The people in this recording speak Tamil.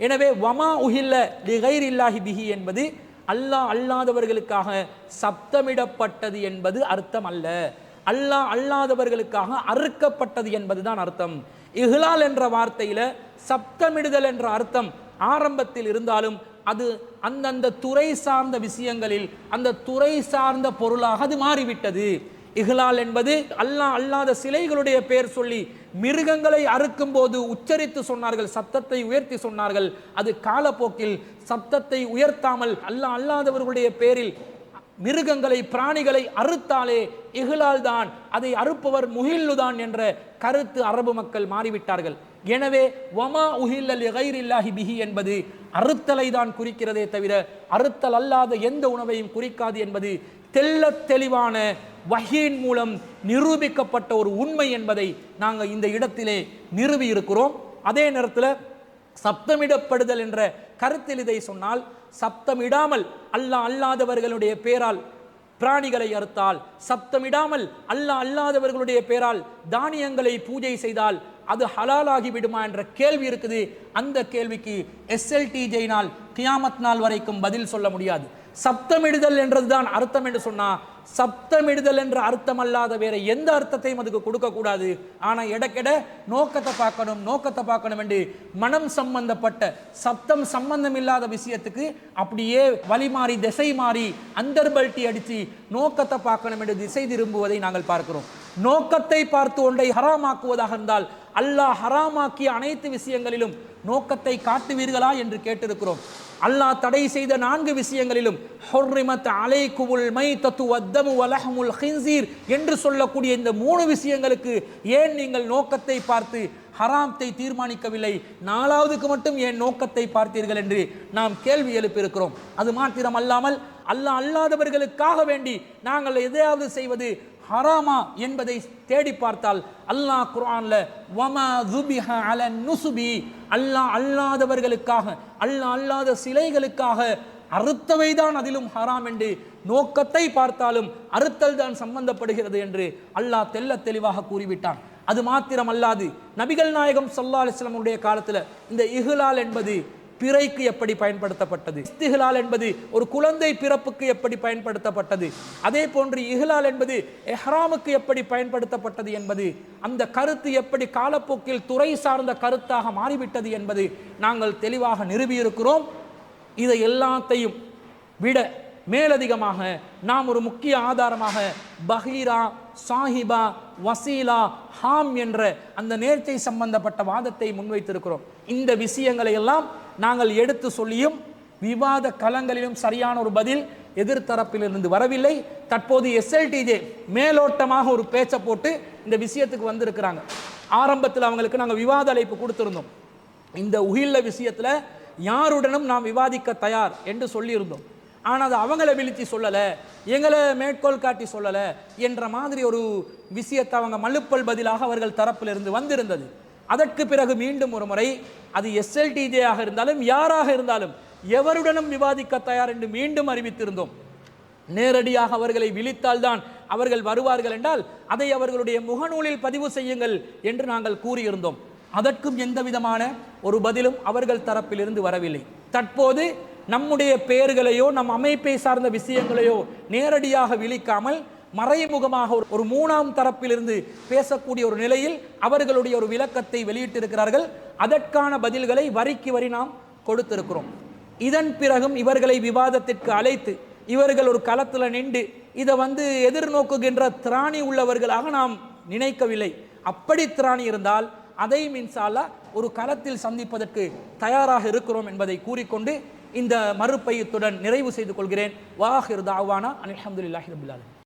எனவே வமா உஹில்ல லிகைரில்லாஹி பிஹி என்பது அல்லாஹ் அல்லாதவர்களுக்காக சப்தமிடப்பட்டது என்பது அர்த்தம் அல்ல. அல்லாஹ் அல்லாதவர்களுக்காக அறுக்கப்பட்டது என்பதுதான் அர்த்தம். இஹ்லால் என்ற வார்த்தையில சப்தமிடுதல் என்ற அர்த்தம் ஆரம்பத்தில் இருந்தாலும் அது அந்தந்த துறை சார்ந்த விஷயங்களில் அந்த துறை சார்ந்த பொருளாக அது மாறிவிட்டது. இஹ்லால் என்பது அல்லாஹ் அல்லாத சிலைகளுடைய பெயர் சொல்லி மிருகங்களை அறுக்கும் போது உச்சரித்து சொன்னார்கள், சப்தத்தை உயர்த்தி சொன்னார்கள். அது காலப்போக்கில் சப்தத்தை உயர்த்தாமல் அல்லாஹ் அல்லாதவர்களுடைய பேரில் மிருகங்களை பிராணிகளை அறுத்தாலே இஹ்லால் தான், அதை அறுப்பவர் முஹில்லுதான் என்ற கருத்து அரபு மக்கள் மாறிவிட்டார்கள். எனவே வமா உஹில்ல லிகைரில்லாஹி பிஹி என்பது அறுத்தலை தான் குறிக்கிறதே தவிர அறுத்தல் அல்லாத எந்த உணவையும் குறிக்காது என்பது தெள்ள தெளிவான வஹீன் மூலம் நிரூபிக்கப்பட்ட ஒரு உண்மை என்பதை நாங்கள் இந்த இடத்திலே நிறுவி இருக்கிறோம். அதே நேரத்தில் சப்தமிடப்படுதல் என்ற கருத்தில் இதை சொன்னால், சப்தமிடாமல் அல்லாஹ் அல்லாதவர்களுடைய பேரால் பிராணிகளை அறுத்தால், சப்தமிடாமல் அல்லாஹ் அல்லாதவர்களுடைய பேரால் தானியங்களை பூஜை செய்தால் அது ஹலாலாகி விடுமா என்ற கேள்வி இருக்குது. அந்த கேள்விக்கு SLTJ-னால் கியாமத் நாள் வரைக்கும் பதில் சொல்ல முடியாது. சப்தமிடுதல் என்றதுதான் அர்த்தம் என்று சொன்னா, சப்தமிடுதல் என்ற அர்த்தம் அல்லாத வேற எந்த அர்த்தத்தையும் அதுக்கு கொடுக்க கூடாது. ஆனா எடக்கெட நோக்கத்தை பார்க்கணும் என்று மனம் சம்பந்தப்பட்ட சப்தம் சம்பந்தம் இல்லாத விஷயத்துக்கு அப்படியே வழி மாறி திசை மாறி அந்தர்பல்ட்டி அடித்து நோக்கத்தை பார்க்கணும் என்று திசை திரும்புவதை நாங்கள் பார்க்கிறோம். நோக்கத்தை பார்த்து ஒன்றை ஹராமாக்குவதாக இருந்தால் அல்லாஹ் ஹராமாக்கிய அனைத்து விஷயங்களிலும் நோக்கத்தை காட்டுவீர்களா என்று கேட்டிருக்கிறோம். அல்லாஹ் தடை செய்த 4 விஷயங்களிலும் ஹுர்ரிமத் அலைக்குமுல் மைத்தத்து வத்தமு வலஹ்முல் ஹின்ஸீர் என்று சொல்லக்கூடிய இந்த 3 விஷயங்களுக்கு ஏன் நீங்கள் நோக்கத்தை பார்த்து ஹராத்தை தீர்மானிக்கவில்லை, 4வதுக்கு மட்டும் ஏன் நோக்கத்தை பார்த்தீர்கள் என்று நாம் கேள்வி எழுப்பியிருக்கிறோம். அது மாத்திரம் அல்லாமல் அல்லாஹ் அல்லாதவர்களுக்காக வேண்டி நாங்கள் எதையாவது செய்வது ஹராமா என்பதை தேடி பார்த்தால் அல்லாஹ் குர்ஆன்ல வமா ஸுபிஹ அலன் நுசுபி, அல்லாஹ் அல்லாதவர்களுக்காக அல்லாஹ் அல்லாத சிலைகளுக்காக அறுத்தவைதான் அதிலும் ஹராம் என்று நோக்கத்தை பார்த்தாலும் அறுத்தல் தான் சம்பந்தப்படுகிறது என்று அல்லாஹ் தெள்ள தெளிவாக கூறிவிட்டான். அது மாத்திரம் அல்லாது நபிகள் நாயகம் ஸல்லல்லாஹு அலைஹி வஸல்லம் உடைய காலத்தில் இந்த இஹ்லால் என்பது பிறைக்கு எப்படி பயன்படுத்தப்பட்டது, இஸ்திஹ்லால் என்பது ஒரு குழந்தை பிறப்புக்கு எப்படி பயன்படுத்தப்பட்டது, அதே போன்று இஹ்லால் என்பது இஹ்ராமுக்கு எப்படி பயன்படுத்தப்பட்டது என்பது, அந்த கருத்து எப்படி காலப்போக்கில் துறை சார்ந்த கருத்தாக மாறிவிட்டது என்பது நாங்கள் தெளிவாக நிறுவியிருக்கிறோம். இதை எல்லாத்தையும் விட மேலதிகமாக நாம் ஒரு முக்கிய ஆதாரமாக பஹீரா, சாஹிபா, வசீலா, ஹாம் என்ற அந்த நேர்ச்சை சம்பந்தப்பட்ட வாதத்தை முன்வைத்திருக்கிறோம். இந்த விஷயங்களை எல்லாம் நாங்கள் எடுத்து சொல்லியும் விவாத களங்களிலும் சரியான ஒரு பதில் எதிர்த்தரப்பிலிருந்து வரவில்லை. தற்போது SLTJ மேலோட்டமாக ஒரு பேச்சை போட்டு இந்த விஷயத்துக்கு வந்திருக்கிறாங்க. ஆரம்பத்தில் அவங்களுக்கு நாங்கள் விவாத அழைப்பு கொடுத்திருந்தோம். இந்த உஹில்ல விஷயத்தில் யாருடனும் நாம் விவாதிக்க தயார் என்று சொல்லியிருந்தோம். ஆனால் அது அவங்கள விழித்து சொல்லலை, எங்களை மேற்கோள் காட்டி சொல்லலை என்ற மாதிரி ஒரு விஷயத்தை அவங்க மழுப்பல் பதிலாக அவர்கள் தரப்பிலிருந்து வந்திருந்தது. அதற்கு பிறகு மீண்டும் ஒரு முறை அது SLTJ-ஆக இருந்தாலும் யாராக இருந்தாலும் எவருடனும் விவாதிக்க தயார் என்று மீண்டும் அறிவித்திருந்தோம். நேரடியாக அவர்களை விழித்தால்தான் அவர்கள் வருவார்கள் என்றால் அதை அவர்களுடைய முகநூலில் பதிவு செய்யுங்கள் என்று நாங்கள் கூறியிருந்தோம். அதற்கும் எந்த விதமான ஒரு பதிலும் அவர்கள் தரப்பிலிருந்து வரவில்லை. தற்போது நம்முடைய பெயர்களையோ நம் அமைப்பை சார்ந்த விஷயங்களையோ நேரடியாக விழிக்காமல் மறைமுகமாக ஒரு 3ஆம் தரப்பிலிருந்து பேசக்கூடிய ஒரு நிலையில் அவர்களுடைய ஒரு விளக்கத்தை வெளியிட்டிருக்கிறார்கள். அதற்கான பதில்களை வரிக்கு வரி நாம் கொடுத்திருக்கிறோம். இதன் பிறகும் இவர்களை விவாதத்திற்கு அழைத்து இவர்கள் ஒரு களத்தில் நின்று இதை எதிர்நோக்குகின்ற திராணி உள்ளவர்களாக நாம் நினைக்கவில்லை. அப்படி திராணி இருந்தால் அதை இன்ஷா அல்லாஹ் ஒரு களத்தில் சந்திப்பதற்கு தயாராக இருக்கிறோம் என்பதை கூறிக்கொண்டு இந்த மறுபயத்துடன் நிறைவு செய்து கொள்கிறேன். வாஹிர் தாவானா அல்ஹம்துலில்லாஹி ரப்பில் ஆலமீன்.